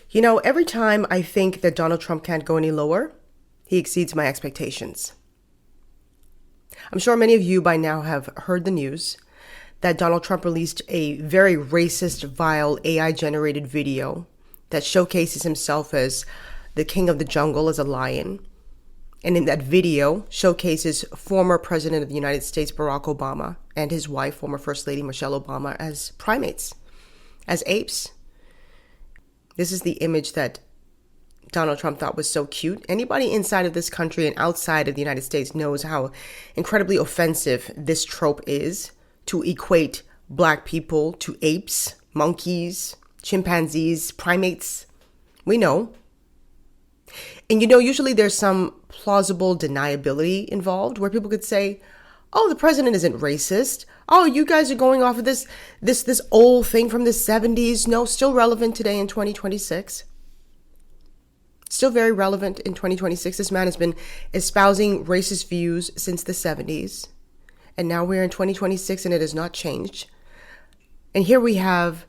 You know, every time I think that Donald Trump can't go any lower, he exceeds my expectations. I'm sure many of you by now have heard the news that Donald Trump released a very racist, vile AI-generated video that showcases himself as the king of the jungle, as a lion. And in that video showcases former President of the United States, Barack Obama, and his wife, former First Lady Michelle Obama, as primates, as apes. This is the image that Donald Trump thought was so cute. Anybody inside of this country and outside of the United States knows how incredibly offensive this trope is, to equate black people to apes, monkeys, chimpanzees, primates. We know. And you know, usually there's some plausible deniability involved where people could say, oh, the president isn't racist. Oh, you guys are going off of this old thing from the 70s. No, still relevant today in 2026. Still very relevant in 2026. This man has been espousing racist views since the 70s. And now we're in 2026 and it has not changed. And here we have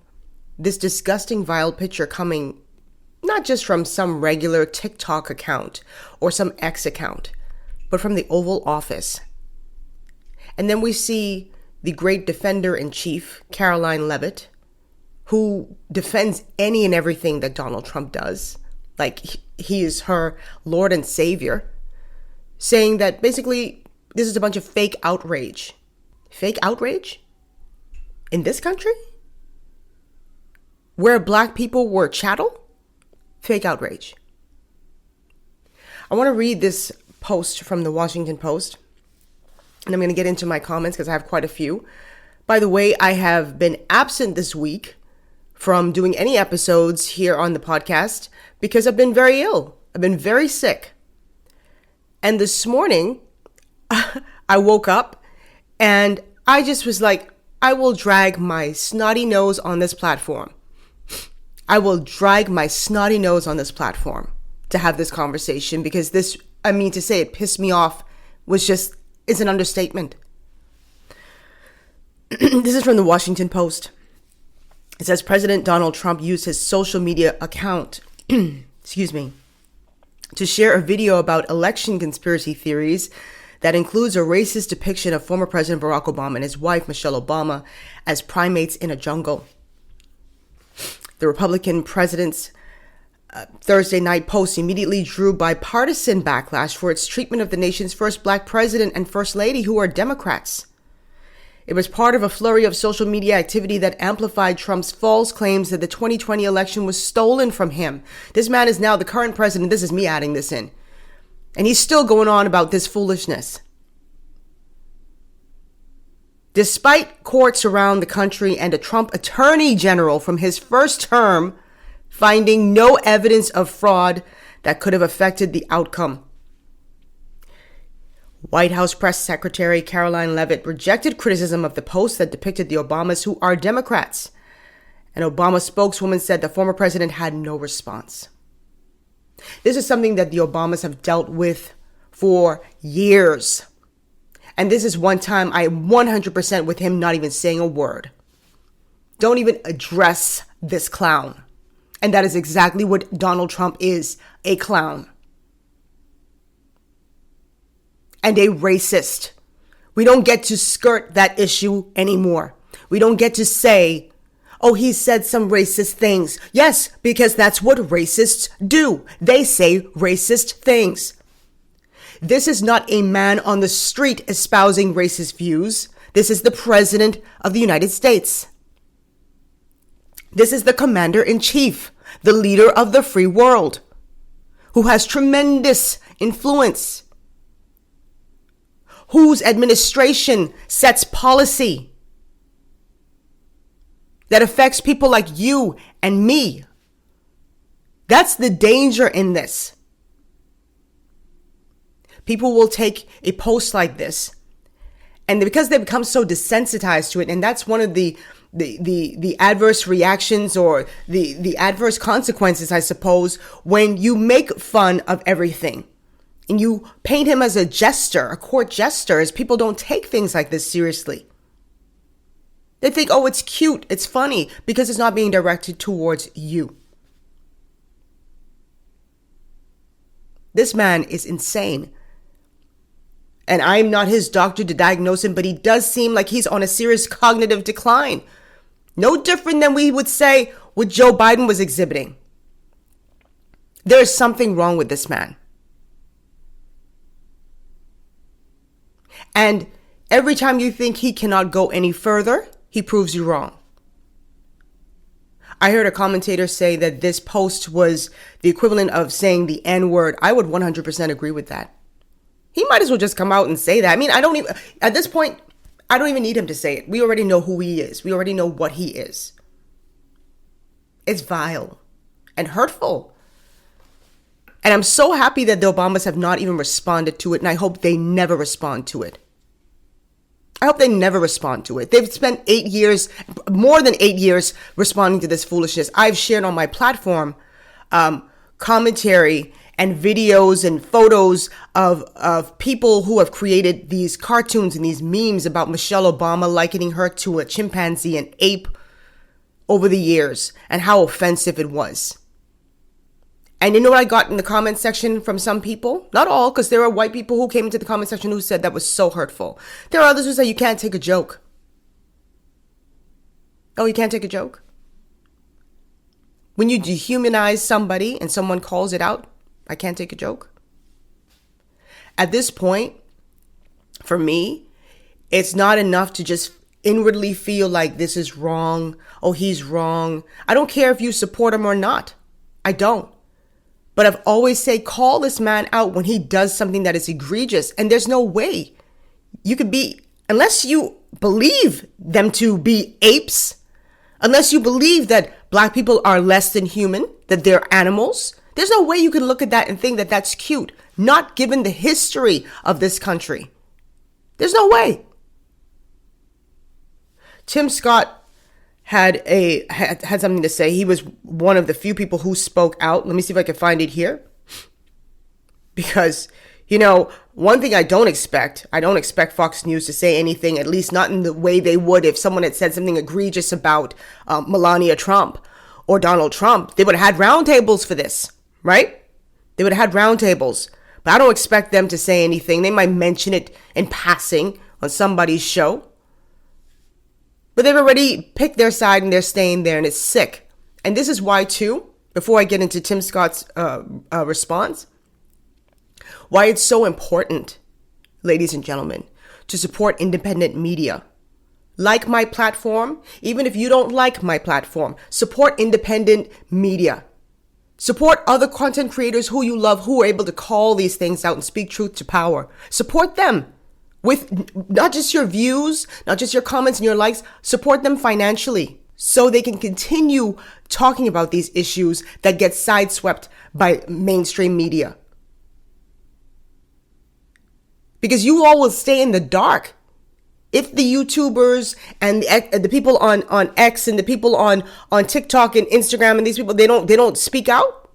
this disgusting, vile picture coming not just from some regular TikTok account or some X account, but from the Oval Office. And then we see the great defender-in-chief, Caroline Leavitt, who defends any and everything that Donald Trump does. Like he is her Lord and Savior, saying that basically this is a bunch of fake outrage. Fake outrage? In this country? Where black people were chattel? Fake outrage. I want to read this post from the Washington Post, and I'm going to get into my comments because I have quite a few. By the way, I have been absent this week from doing any episodes here on the podcast because I've been very ill. I've been very sick. And this morning, I woke up and I just was like, I will drag my snotty nose on this platform. I will drag my snotty nose on this platform to have this conversation because this, I mean, to say it pissed me off is an understatement. This is from the Washington Post. It says President Donald Trump used his social media account, to share a video about election conspiracy theories that includes a racist depiction of former President Barack Obama and his wife, Michelle Obama, as primates in a jungle. The Republican president's Thursday night post immediately drew bipartisan backlash for its treatment of the nation's first black president and first lady, who are Democrats. It was part of a flurry of social media activity that amplified Trump's false claims that the 2020 election was stolen from him. This man is now the current president. This is me adding this in. And he's still going on about this foolishness. Despite courts around the country and a Trump attorney general from his first term finding no evidence of fraud that could have affected the outcome. White House Press Secretary Caroline Leavitt rejected criticism of the post that depicted the Obamas, who are Democrats. An Obama spokeswoman said the former president had no response. This is something that the Obamas have dealt with for years. And this is one time I am 100% with him not even saying a word. Don't even address this clown. And that is exactly what Donald Trump is, a clown. And a racist. We don't get to skirt that issue anymore. We don't get to say, oh, he said some racist things. Yes, because that's what racists do. They say racist things. This is not a man on the street espousing racist views. This is the President of the United States. This is the Commander-in-Chief, the leader of the free world, who has tremendous influence, whose administration sets policy that affects people like you and me. That's the danger in this. People will take a post like this, and because they become so desensitized to it, and that's one of the adverse reactions or the adverse consequences, I suppose, when you make fun of everything and you paint him as a jester, a court jester, as people don't take things like this seriously. They think, oh, it's cute, it's funny, because it's not being directed towards you. This man is insane. And I'm not his doctor to diagnose him, but he does seem like he's on a serious cognitive decline. No different than we would say what Joe Biden was exhibiting. There is something wrong with this man. And every time you think he cannot go any further, he proves you wrong. I heard a commentator say that this post was the equivalent of saying the N-word. I would 100% agree with that. He might as well just come out and say that. I mean, at this point, I don't even need him to say it. We already know who he is. We already know what he is. It's vile and hurtful. And I'm so happy that the Obamas have not even responded to it. And I hope they never respond to it. I hope they never respond to it. They've spent 8 years, more than 8 years, responding to this foolishness. I've shared on my platform commentary and videos and photos of people who have created these cartoons and these memes about Michelle Obama likening her to a chimpanzee, an ape, over the years, and how offensive it was. And you know what I got in the comment section from some people? Not all, because there are white people who came into the comment section who said that was so hurtful. There are others who say you can't take a joke. Oh, you can't take a joke? When you dehumanize somebody and someone calls it out, I can't take a joke. At this point, for me, it's not enough to just inwardly feel like this is wrong. Oh, he's wrong. I don't care if you support him or not. I don't. But I've always said, call this man out when he does something that is egregious. And there's no way you could be, unless you believe them to be apes, unless you believe that black people are less than human, that they're animals, there's no way you can look at that and think that that's cute, not given the history of this country. There's no way. Tim Scott had something to say. He was one of the few people who spoke out. Let me see if I can find it here. Because, one thing I don't expect Fox News to say anything, at least not in the way they would if someone had said something egregious about Melania Trump or Donald Trump. They would have had roundtables for this, right? They would have had roundtables. But I don't expect them to say anything. They might mention it in passing on somebody's show. But they've already picked their side and they're staying there, and it's sick. And this is why, too, before I get into Tim Scott's response, why it's so important, ladies and gentlemen, to support independent media. Like my platform, even if you don't like my platform, support independent media. Support other content creators who you love, who are able to call these things out and speak truth to power. Support them. With not just your views, not just your comments and your likes, support them financially so they can continue talking about these issues that get sideswept by mainstream media. Because you all will stay in the dark. If the YouTubers and the people on X and the people on TikTok and Instagram and these people, they don't speak out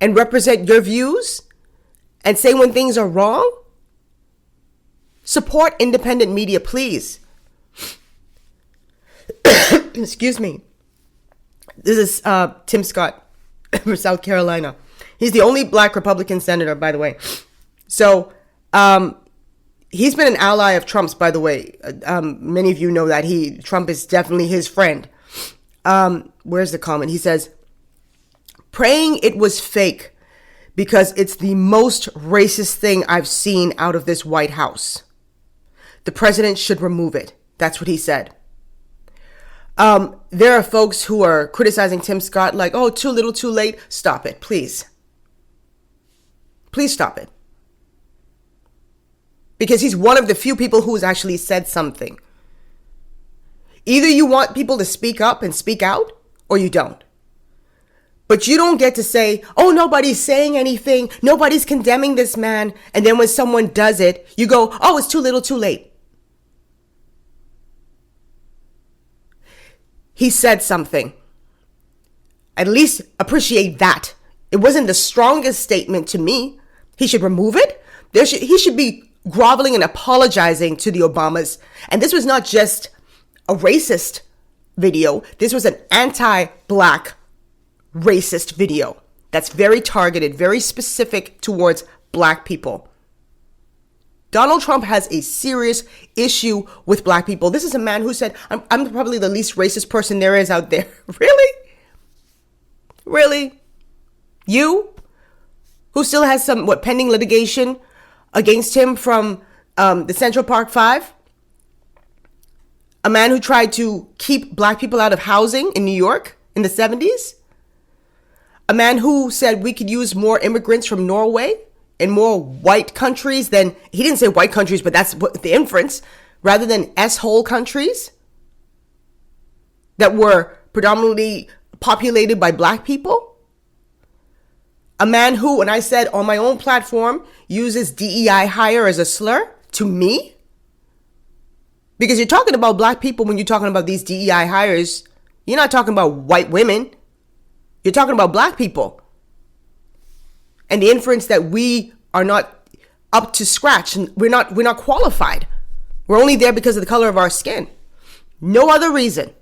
and represent your views and say when things are wrong, support independent media, please. Excuse me. This is Tim Scott from South Carolina. He's the only black Republican senator, by the way. So he's been an ally of Trump's, by the way. Many of you know that Trump is definitely his friend. Where's the comment? He says, praying it was fake because it's the most racist thing I've seen out of this White House. The president should remove it. That's what he said. There are folks who are criticizing Tim Scott like, oh, too little, too late. Stop it, please. Please stop it. Because he's one of the few people who has actually said something. Either you want people to speak up and speak out, or you don't. But you don't get to say, oh, nobody's saying anything. Nobody's condemning this man. And then when someone does it, you go, oh, it's too little, too late. He said something. At least appreciate that. It wasn't the strongest statement to me. He should remove it. He should be groveling and apologizing to the Obamas. And this was not just a racist video. This was an anti-black racist video that's very targeted, very specific towards black people. Donald Trump has a serious issue with black people. This is a man who said, I'm probably the least racist person there is out there. Really? Really? You? Who still has some, pending litigation against him from the Central Park Five? A man who tried to keep black people out of housing in New York in the 70s? A man who said we could use more immigrants from Norway and more white countries than, he didn't say white countries, but that's what the inference, rather than S-hole countries that were predominantly populated by black people. A man who, and I said on my own platform, uses DEI hire as a slur to me. Because you're talking about black people when you're talking about these DEI hires. You're not talking about white women. You're talking about black people. And the inference that we are not up to scratch and we're not qualified. We're only there because of the color of our skin. No other reason.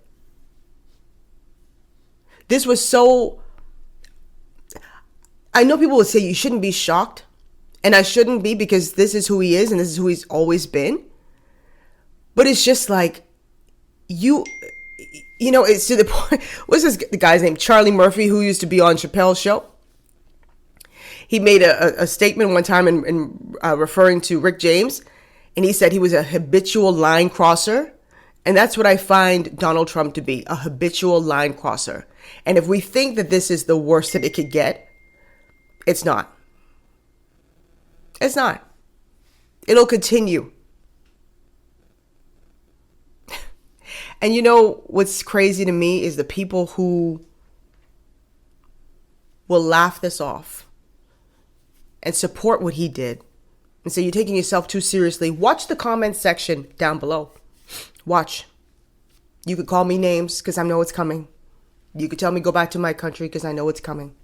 This was so, I know people would say you shouldn't be shocked, and I shouldn't be, because this is who he is and this is who he's always been. But it's just like, you know, it's to the point, what's the guy's name? Charlie Murphy, who used to be on Chappelle's show. He made a statement one time in referring to Rick James, and he said he was a habitual line crosser. And that's what I find Donald Trump to be, a habitual line crosser. And if we think that this is the worst that it could get, it's not. It's not. It'll continue. And you know what's crazy to me is the people who will laugh this off and support what he did and say you're taking yourself too seriously. Watch the comment section down below. Watch. You could call me names because I know it's coming. You could tell me go back to my country because I know it's coming.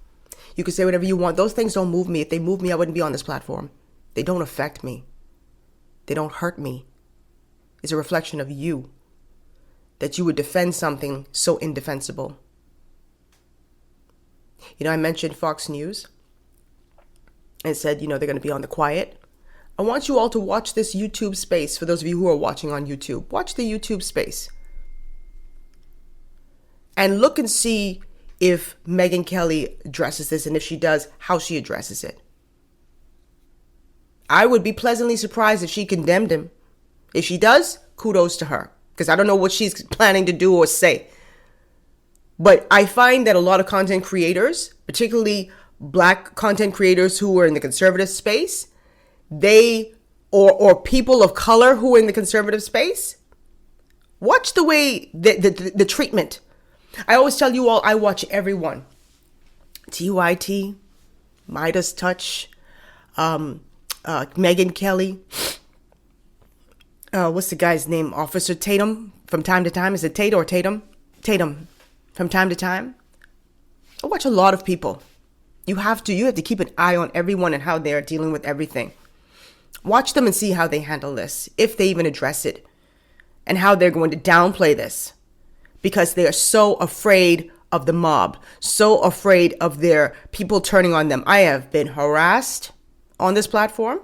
You could say whatever you want. Those things don't move me. If they move me, I wouldn't be on this platform. They don't affect me. They don't hurt me. It's a reflection of you, that you would defend something so indefensible. You know, I mentioned Fox News and said, you know, they're going to be on the quiet. I want you all to watch this YouTube space. For those of you who are watching on YouTube, watch the YouTube space and look and see if Megyn Kelly addresses this, and if she does, how she addresses it. I would be pleasantly surprised if she condemned him. If she does, kudos to her, because I don't know what she's planning to do or say. But I find that a lot of content creators, particularly black content creators who are in the conservative space, or people of color who are in the conservative space, watch the way the treatment. I always tell you all, I watch everyone. TYT, Midas Touch, Megyn Kelly, what's the guy's name? Officer Tatum, from time to time. Is it Tate or Tatum? Tatum, from time to time. I watch a lot of people. You have to keep an eye on everyone and how they're dealing with everything. Watch them and see how they handle this, if they even address it, and how they're going to downplay this, because they are so afraid of the mob, so afraid of their people turning on them. I have been harassed on this platform.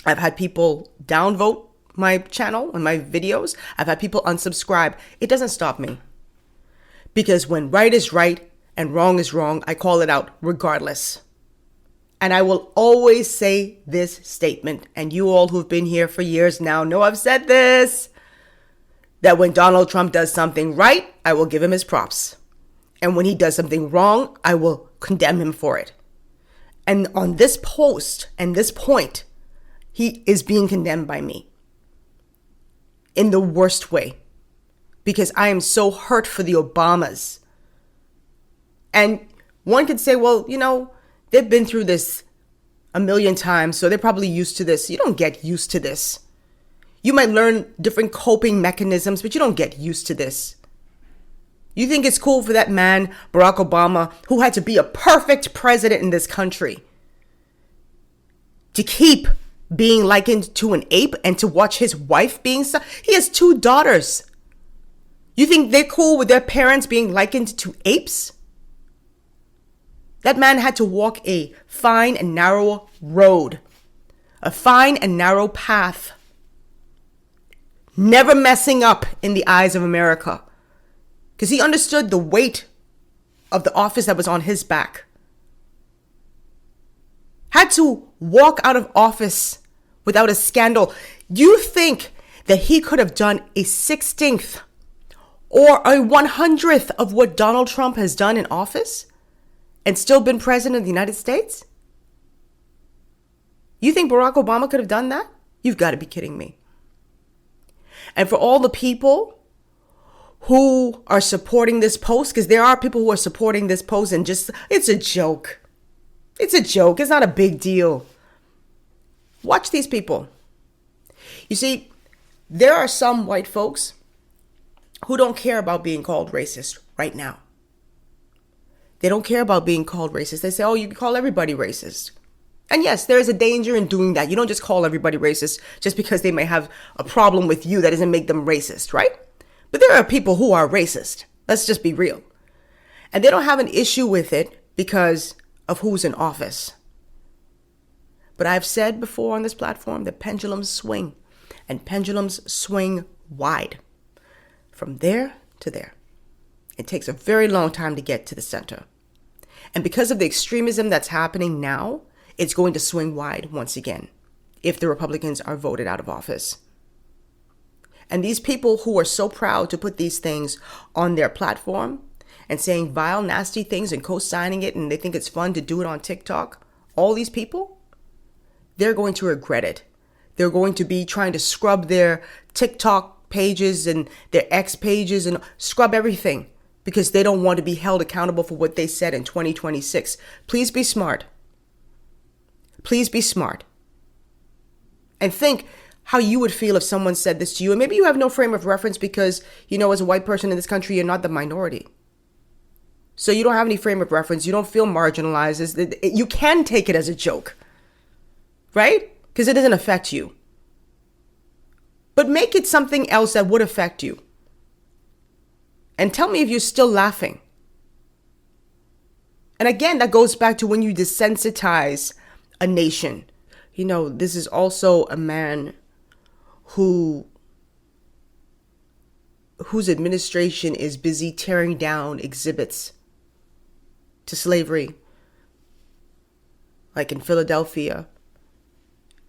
I've had people downvote my channel and my videos. I've had people unsubscribe. It doesn't stop me, because when right is right and wrong is wrong, I call it out regardless. And I will always say this statement, and you all who've been here for years now know I've said this, that when Donald Trump does something right, I will give him his props. And when he does something wrong, I will condemn him for it. And on this post and this point, he is being condemned by me in the worst way, because I am so hurt for the Obamas. And one could say, well, you know, they've been through this a million times, so they're probably used to this. You don't get used to this. You might learn different coping mechanisms, but you don't get used to this. You think it's cool for that man, Barack Obama, who had to be a perfect president in this country, to keep being likened to an ape and to watch his wife being so? He has 2 daughters. You think they're cool with their parents being likened to apes? That man had to walk a fine and narrow road, a fine and narrow path, never messing up in the eyes of America, because he understood the weight of the office that was on his back. Had to walk out of office without a scandal. Do you think that he could have done a 16th or a 100th of what Donald Trump has done in office and still been president of the United States? You think Barack Obama could have done that? You've got to be kidding me. And for all the people who are supporting this post, because there are people who are supporting this post and just, it's a joke. It's a joke. It's not a big deal. Watch these people. You see, there are some white folks who don't care about being called racist right now. They don't care about being called racist. They say, oh, you can call everybody racist. And yes, there is a danger in doing that. You don't just call everybody racist just because they may have a problem with you. That doesn't make them racist, right? But there are people who are racist. Let's just be real. And they don't have an issue with it because of who's in office. But I've said before on this platform that pendulums swing, and pendulums swing wide from there to there. It takes a very long time to get to the center. And because of the extremism that's happening now, it's going to swing wide once again if the Republicans are voted out of office. And these people who are so proud to put these things on their platform and saying vile, nasty things and co-signing it, and they think it's fun to do it on TikTok, all these people, they're going to regret it. They're going to be trying to scrub their TikTok pages and their X pages and scrub everything because they don't want to be held accountable for what they said in 2026. Please be smart. Please be smart. And think how you would feel if someone said this to you. And maybe you have no frame of reference because, you know, as a white person in this country, you're not the minority. So you don't have any frame of reference. You don't feel marginalized. You can take it as a joke, right? Because it doesn't affect you. But make it something else that would affect you. And tell me if you're still laughing. And again, that goes back to when you desensitize a nation. You know, this is also a man whose administration is busy tearing down exhibits to slavery, like in Philadelphia,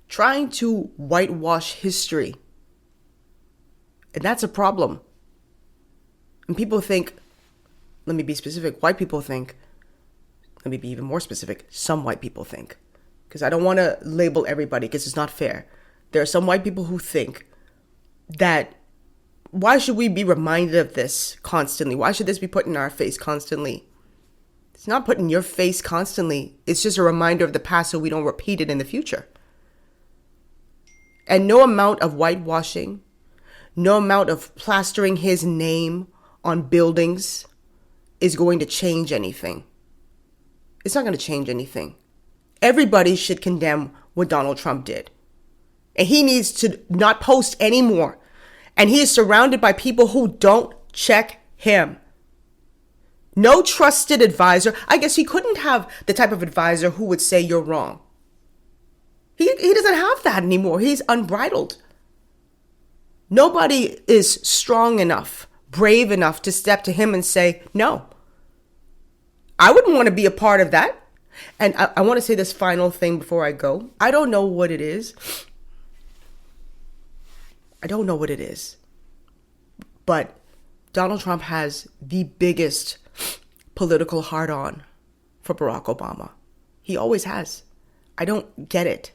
trying to whitewash history. And that's a problem. And people think, let me be specific, white people think, let me be even more specific, some white people think, because I don't want to label everybody because it's not fair. There are some white people who think that why should we be reminded of this constantly? Why should this be put in our face constantly? It's not put in your face constantly. It's just a reminder of the past so we don't repeat it in the future. And no amount of whitewashing, no amount of plastering his name on buildings is going to change anything. It's not going to change anything. Everybody should condemn what Donald Trump did. And he needs to not post anymore. And he is surrounded by people who don't check him. No trusted advisor. I guess he couldn't have the type of advisor who would say you're wrong. He doesn't have that anymore. He's unbridled. Nobody is strong enough, brave enough to step to him and say, no. I wouldn't want to be a part of that. And I want to say this final thing before I go. I don't know what it is. But Donald Trump has the biggest political hard-on for Barack Obama. He always has. I don't get it.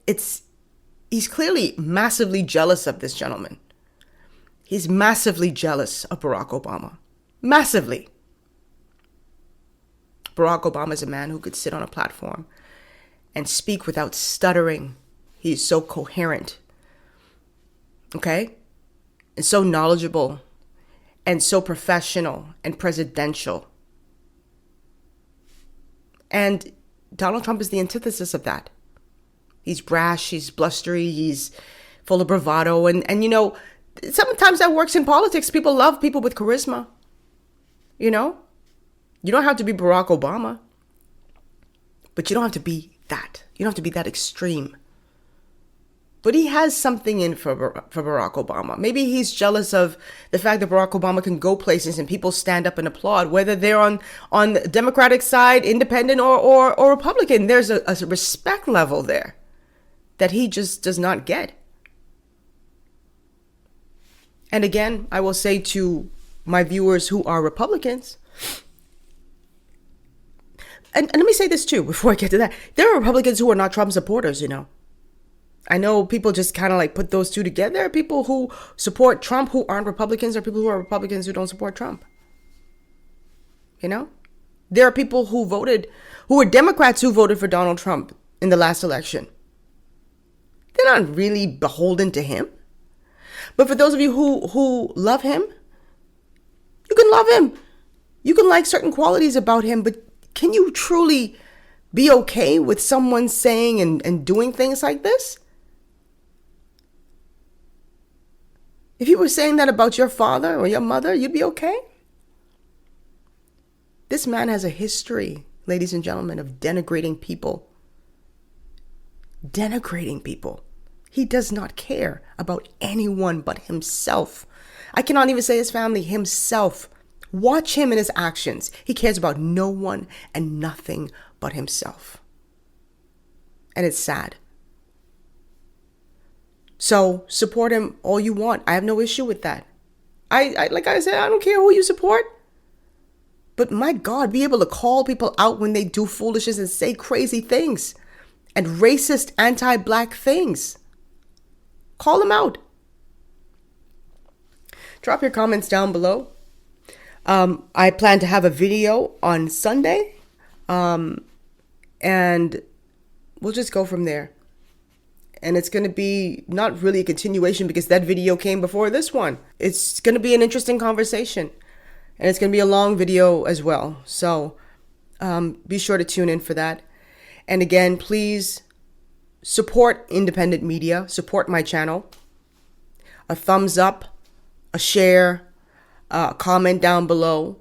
He's clearly massively jealous of this gentleman. He's massively jealous of Barack Obama. Massively. Barack Obama is a man who could sit on a platform and speak without stuttering. He's so coherent. Okay? And so knowledgeable and so professional and presidential. And Donald Trump is the antithesis of that. He's brash, he's blustery, he's full of bravado. And you know, sometimes that works in politics. People love people with charisma. You know? You don't have to be Barack Obama But you don't have to be that. You don't have to be that extreme. But he has something in for Barack Obama. Maybe he's jealous of the fact that Barack Obama can go places and people stand up and applaud, whether they're on the Democratic side, independent or Republican. There's a respect level there that he just does not get. And again, I will say to my viewers who are Republicans, and let me say this too, before I get to that, there are Republicans who are not Trump supporters, you know. I know people just kind of like put those two together. There are people who support Trump who aren't Republicans, or people who are Republicans who don't support Trump. You know? There are people who are Democrats who voted for Donald Trump in the last election. They're not really beholden to him. But for those of you who love him, you can love him. You can like certain qualities about him, but can you truly be okay with someone saying and doing things like this? If you were saying that about your father or your mother, you'd be okay? This man has a history, ladies and gentlemen, of denigrating people. Denigrating people. He does not care about anyone but himself. I cannot even say his family, himself. Watch him and his actions. He cares about no one and nothing but himself. And it's sad. So support him all you want. I have no issue with that. I like I said, I don't care who you support. But my God, be able to call people out when they do foolishness and say crazy things and racist, anti-black things. Call them out. Drop your comments down below. I plan to have a video on Sunday. And we'll just go from there. And it's going to be not really a continuation because that video came before this one. It's going to be an interesting conversation. And it's going to be a long video as well. So be sure to tune in for that. And again, please support independent media. Support my channel. A thumbs up, a share, a comment down below.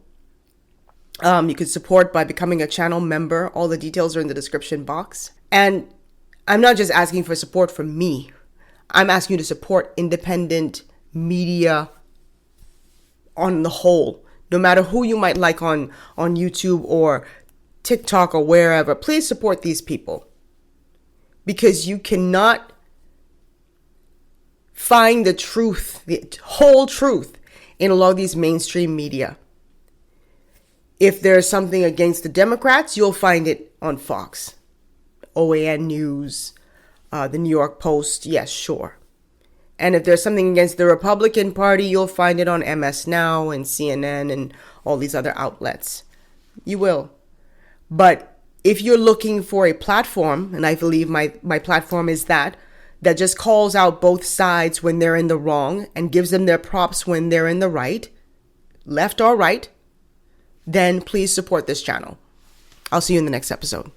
You can support by becoming a channel member. All the details are in the description box. And I'm not just asking for support from me. I'm asking you to support independent media on the whole. No matter who you might like on YouTube or TikTok or wherever, please support these people. Because you cannot find the truth, the whole truth, in a lot of these mainstream media. If there's something against the Democrats, you'll find it on Fox. OAN News, the New York Post, yes, sure. And if there's something against the Republican Party, you'll find it on MS Now and CNN and all these other outlets. You will. But if you're looking for a platform, and I believe my platform is that just calls out both sides when they're in the wrong and gives them their props when they're in the right, left or right, then please support this channel. I'll see you in the next episode.